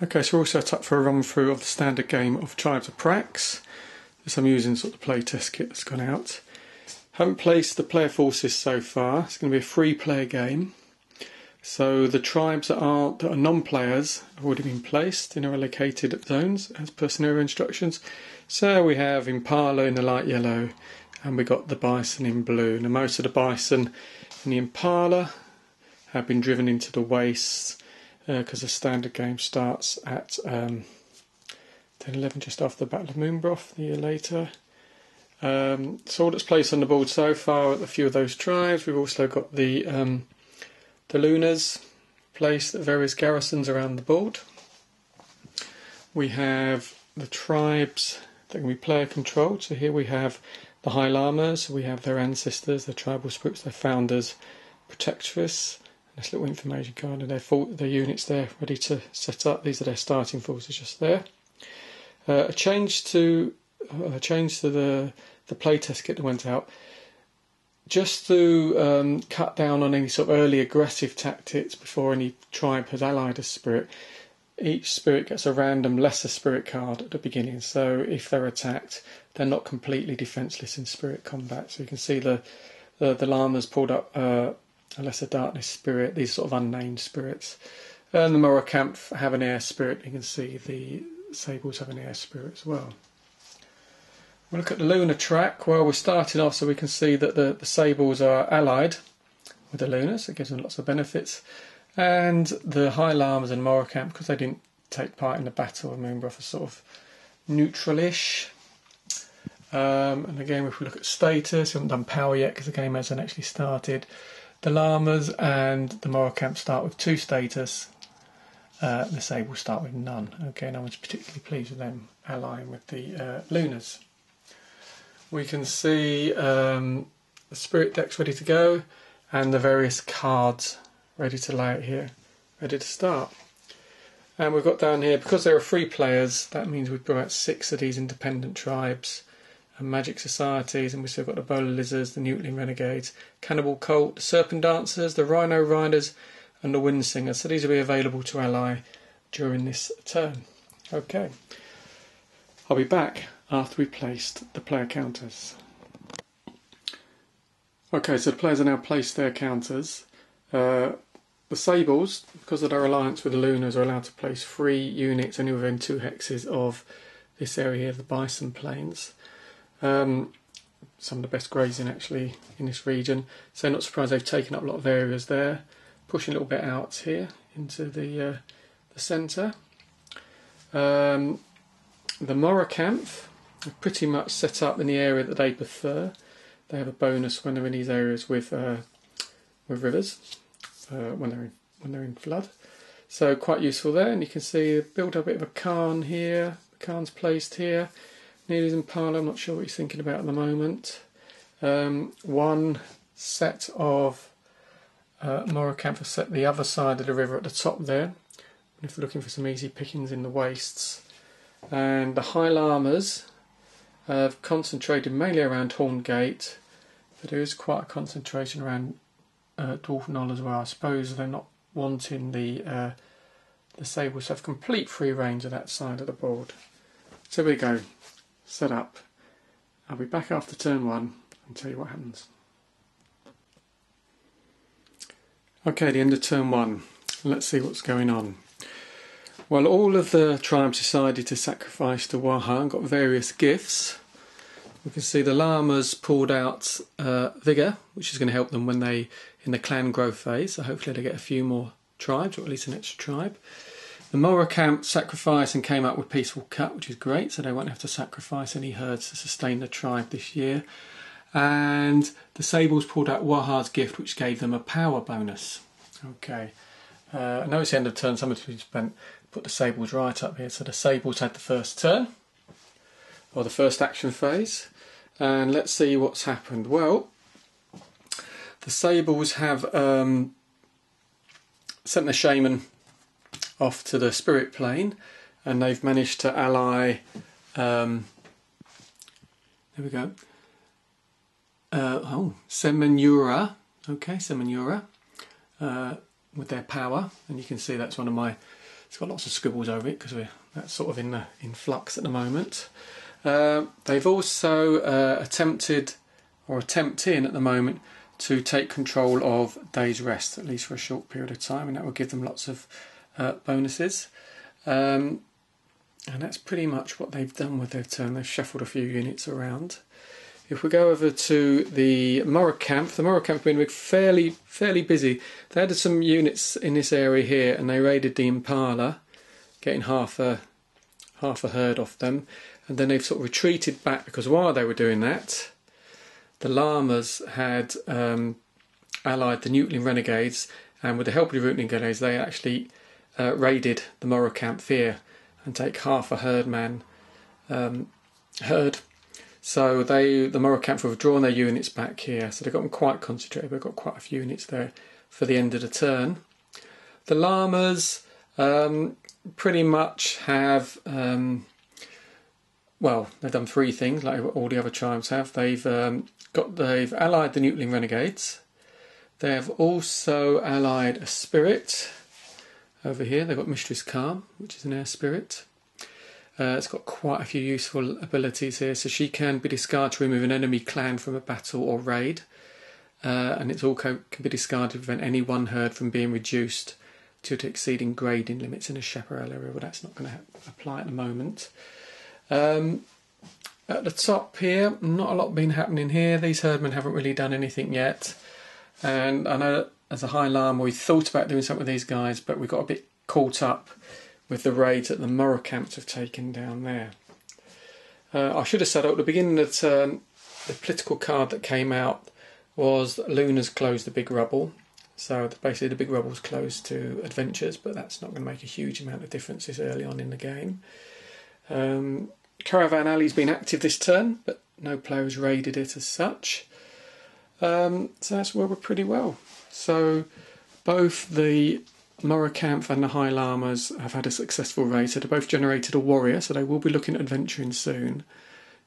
Okay, so we're all set up for a run through of the standard game of Tribes of Prax. This I'm using sort of the playtest kit that's gone out. Haven't placed the player forces so far. It's going to be a 3-player game. So the tribes that are non-players have already been placed in allocated zones as per scenario instructions. So we have Impala in the light yellow and we got the bison in blue. Now most of the bison and the Impala have been driven into the wastes because the standard game starts at 10:11, just after the Battle of Moonbroth, the year later. So all that's placed on the board so far are a few of those tribes. We've also got the Lunars placed at various garrisons around the board. We have the tribes that can be player controlled. So here we have the High Lamas, we have their ancestors, their tribal spirits, their founders, protectress. This little information card and their units there ready to set up. These are their starting forces just there. A change to the playtest kit that went out, just to cut down on any sort of early aggressive tactics before any tribe has allied a spirit. Each spirit gets a random lesser spirit card at the beginning, so if they're attacked, they're not completely defenceless in spirit combat. So you can see the llamas pulled up a lesser darkness spirit, these sort of unnamed spirits. And the Morocamp have an air spirit. You can see the sables have an air spirit as well. We'll look at the lunar track. Well, we're starting off so we can see that the sables are allied with the lunars. It gives them lots of benefits. And the High Lamas and Morocamp, because they didn't take part in the Battle of Moonbroth, are sort of neutral-ish. And again, if we look at status, we haven't done power yet because the game hasn't actually started. The Llamas and the Morocamp start with 2 status. The sables start with none. Okay, no one's particularly pleased with them allying with the Lunars. We can see the spirit decks ready to go and the various cards ready to lay out here, ready to start. And we've got down here, because there are 3 players, that means we've brought out 6 of these independent tribes and magic societies, and we've still got the Bowler Lizards, the Newtling Renegades, Cannibal Cult, the Serpent Dancers, the Rhino Riders and the Wind Singers. So these will be available to ally during this turn. Okay, I'll be back after we've placed the player counters. Okay, so the players are now placed their counters. The Sables, because of their alliance with the Lunars, are allowed to place 3 units only within 2 hexes of this area here, the Bison Plains. Some of the best grazing actually in this region, so not surprised they've taken up a lot of areas there, pushing a little bit out here into the centre. The Morocamp are pretty much set up in the area that they prefer. They have a bonus when they're in these areas with rivers, when they're in flood, so quite useful there. And you can see build a bit of a cairn here. The cairn's placed here. Neely's Impala, I'm not sure what he's thinking about at the moment. 1 set of Morocamp have set the other side of the river at the top there, and if they're looking for some easy pickings in the wastes. And the High Lamas have concentrated mainly around Horngate, but there is quite a concentration around Dwarf Knoll as well. I suppose they're not wanting the sables to have complete free range of that side of the board. So there we go. Set up. I'll be back after turn 1 and tell you what happens. Okay, the end of turn 1. Let's see what's going on. Well, all of the tribes decided to sacrifice to Waha and got various gifts. We can see the Llamas pulled out Vigour, which is going to help them when they in the clan growth phase, so hopefully they get a few more tribes, or at least an extra tribe. The Morocamp sacrificed and came up with Peaceful Cut, which is great, so they won't have to sacrifice any herds to sustain the tribe this year. And the Sables pulled out Waha's gift, which gave them a power bonus. Okay, I know it's the end of turn, some of you put the Sables right up here. So the Sables had the first turn, or the first action phase, and let's see what's happened. Well, the Sables have sent the Shaman off to the spirit plane, and they've managed to ally there we go, Semenura, okay, Semenura, with their power, and you can see that's one of my It's got lots of scribbles over it because that's sort of in flux at the moment. They've also attempting at the moment to take control of Day's Rest, at least for a short period of time, and that will give them lots of bonuses. And that's pretty much what they've done with their turn. They've shuffled a few units around. If we go over to the Morocamp, the Morocamp have been fairly busy. They had some units in this area here, and they raided the Impala, getting half a herd off them, and then they've sort of retreated back because while they were doing that, the Llamas had allied the Newtling Renegades, and with the help of the Newtling Renegades, they actually raided the Morocamp here and take half a herd. So the Morocamp have withdrawn their units back here, so they've got them quite concentrated. They've got quite a few units there for the end of the turn. The Llamas pretty much have, well, they've done three things like all the other tribes have. They've allied the Newtling Renegades. They have also allied a spirit over here. They've got Mistress Calm, which is an air spirit. It's got quite a few useful abilities here, so she can be discarded to remove an enemy clan from a battle or raid, and it also can be discarded to prevent any one herd from being reduced due to exceeding grading limits in a chaparral area, but that's not going to apply at the moment. At the top here, not a lot been happening here. These herdmen haven't really done anything yet, and I know that as a High Llama we thought about doing something with these guys, but we got a bit caught up with the raids that the Morocamps have taken down there. I should have said at the beginning of the turn, the political card that came out was that Luna's closed the Big Rubble. So basically the Big Rubble's closed to adventures, but that's not going to make a huge amount of difference this early on in the game. Caravan Alley's been active this turn, but no player has raided it as such. So that's where we're pretty well. So both the Morocamp and the High Llamas have had a successful raid, so they both generated a warrior, so they will be looking at adventuring soon.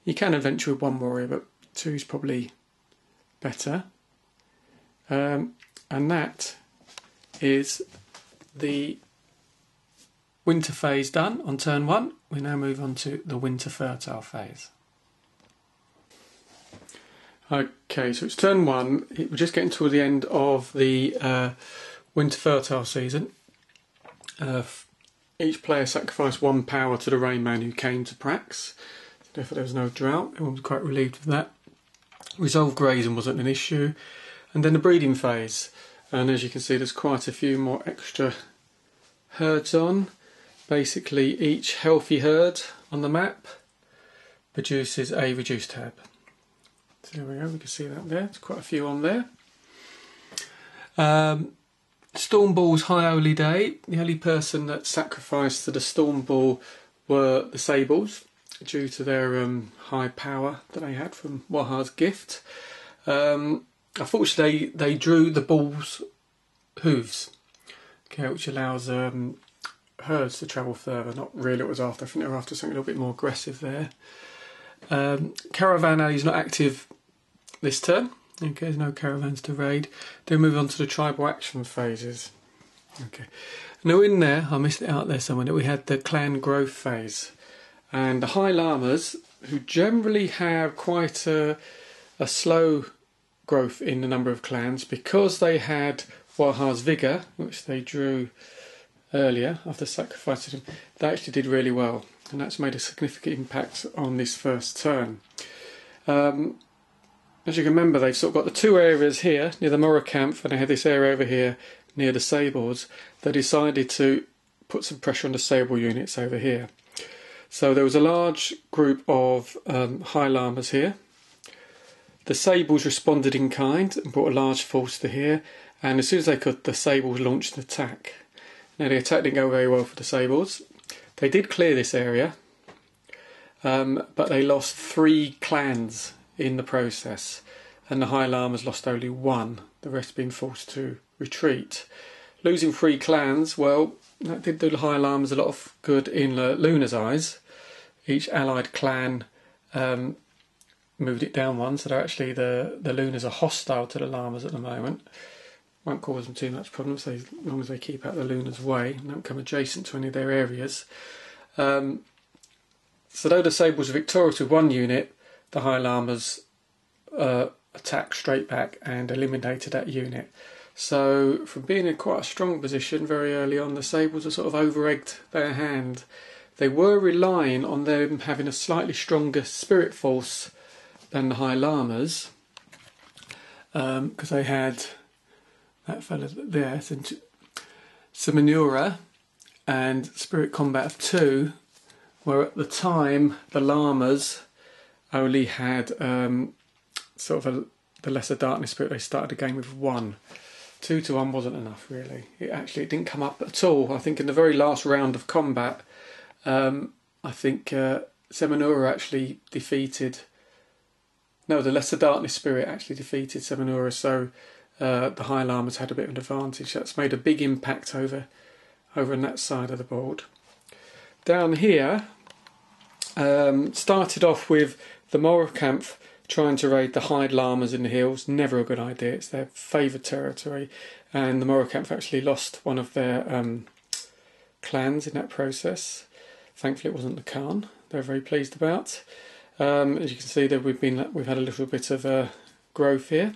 You can adventure with one warrior, but two is probably better. And that is the winter phase done on turn one. We now move on to the winter fertile phase. Okay, so it's turn one. We're just getting toward the end of the winter fertile season. Each player sacrificed one power to the Rain Man who came to Prax. Therefore there was no drought. Everyone was quite relieved of that. Resolved grazing wasn't an issue. And then the breeding phase. And as you can see, there's quite a few more extra herds on. Basically each healthy herd on the map produces a reduced herd. So there we go, we can see that there. There's quite a few on there. Storm Bull's High Holy Day. The only person that sacrificed to the Storm Bull were the Sables, due to their high power that they had from Wahar's gift. Unfortunately, they drew the bull's hooves, okay, which allows herds to travel further. Not really what it was after. I think they were after something a little bit more aggressive there. Caravan Alley is not active this turn. Okay, there's no caravans to raid. Then move on to the tribal action phases. Okay, now in there, I missed it out there somewhere, that we had the clan growth phase. And the High Llamas, who generally have quite a slow growth in the number of clans, because they had Wahar's Vigour, which they drew earlier after sacrificing him, they actually did really well. And that's made a significant impact on this first turn. As you can remember, they've sort of got the two areas here near the Morocamp, and they had this area over here near the Sables. They decided to put some pressure on the Sable units over here. So there was a large group of High Llamas here. The Sables responded in kind and brought a large force to here, and as soon as they could, the Sables launched an attack. Now the attack didn't go very well for the Sables. They did clear this area, but they lost 3 clans in the process, and the High Llamas lost only 1, the rest being forced to retreat. Losing 3 clans, well, that did do the High Llamas a lot of good in Luna's eyes. Each allied clan moved it down 1, so they're actually the Lunas are hostile to the Llamas at the moment, won't cause them too much problems as long as they keep out of the Luna's way and don't come adjacent to any of their areas. So though the Sables are victorious with one unit, the High Llamas attacked straight back and eliminated that unit. So from being in quite a strong position very early on, the Sables are sort of over-egged their hand. They were relying on them having a slightly stronger spirit force than the High Llamas, because they had that fella there, Seminura, and Spirit Combat of 2, where at the time the Llamas only had the Lesser Darkness Spirit. They started the game with 1. 2 to 1 wasn't enough, really. It didn't come up at all. I think in the very last round of combat, I think Seminura actually defeated... No, the Lesser Darkness Spirit actually defeated Seminura, so the High Llamas had a bit of an advantage. That's made a big impact over on that side of the board. Down here, started off with the Morokampf trying to raid the High Llamas in the hills. Never a good idea. It's their favoured territory, and the Morokampf actually lost one of their clans in that process. Thankfully, it wasn't the Khan. They're very pleased about. As you can see, that we've had a little bit of growth here.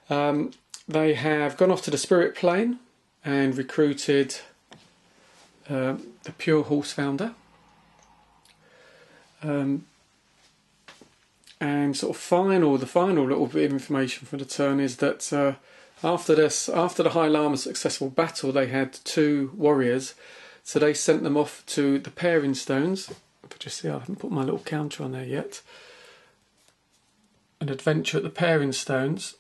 They have gone off to the Spirit Plane and recruited the Pure Horse Founder. And sort of the final little bit of information from the turn is that after the High Llama's successful battle, they had 2 warriors, so they sent them off to the Pairing Stones. But just see, I haven't put my little counter on there yet. An adventure at the Pairing Stones,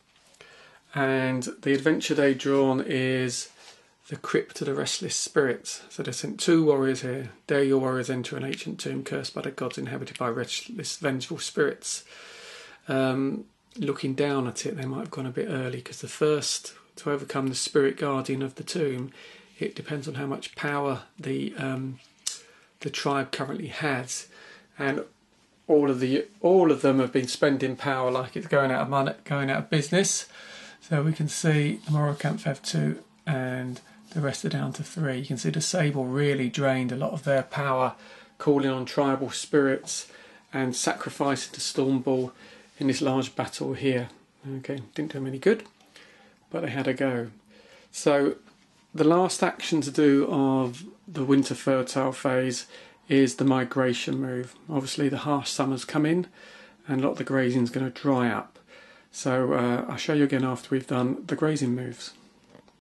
and the adventure they've drawn is the Crypt of the Restless Spirits. So they sent 2 warriors here. Dare your warriors enter an ancient tomb cursed by the gods, inhabited by restless, vengeful spirits. Looking down at it, they might have gone a bit early, because the first to overcome the spirit guardian of the tomb, it depends on how much power the tribe currently has, and all of them have been spending power like it's going out of business. So we can see the Morokampf have 2 and the rest are down to 3. You can see the Sable really drained a lot of their power, calling on tribal spirits and sacrificing to Stormball in this large battle here. Okay, didn't do them any good, but they had a go. So the last action to do of the winter fertile phase is the migration move. Obviously the harsh summers come in and a lot of the grazing is going to dry up. So I'll show you again after we've done the grazing moves.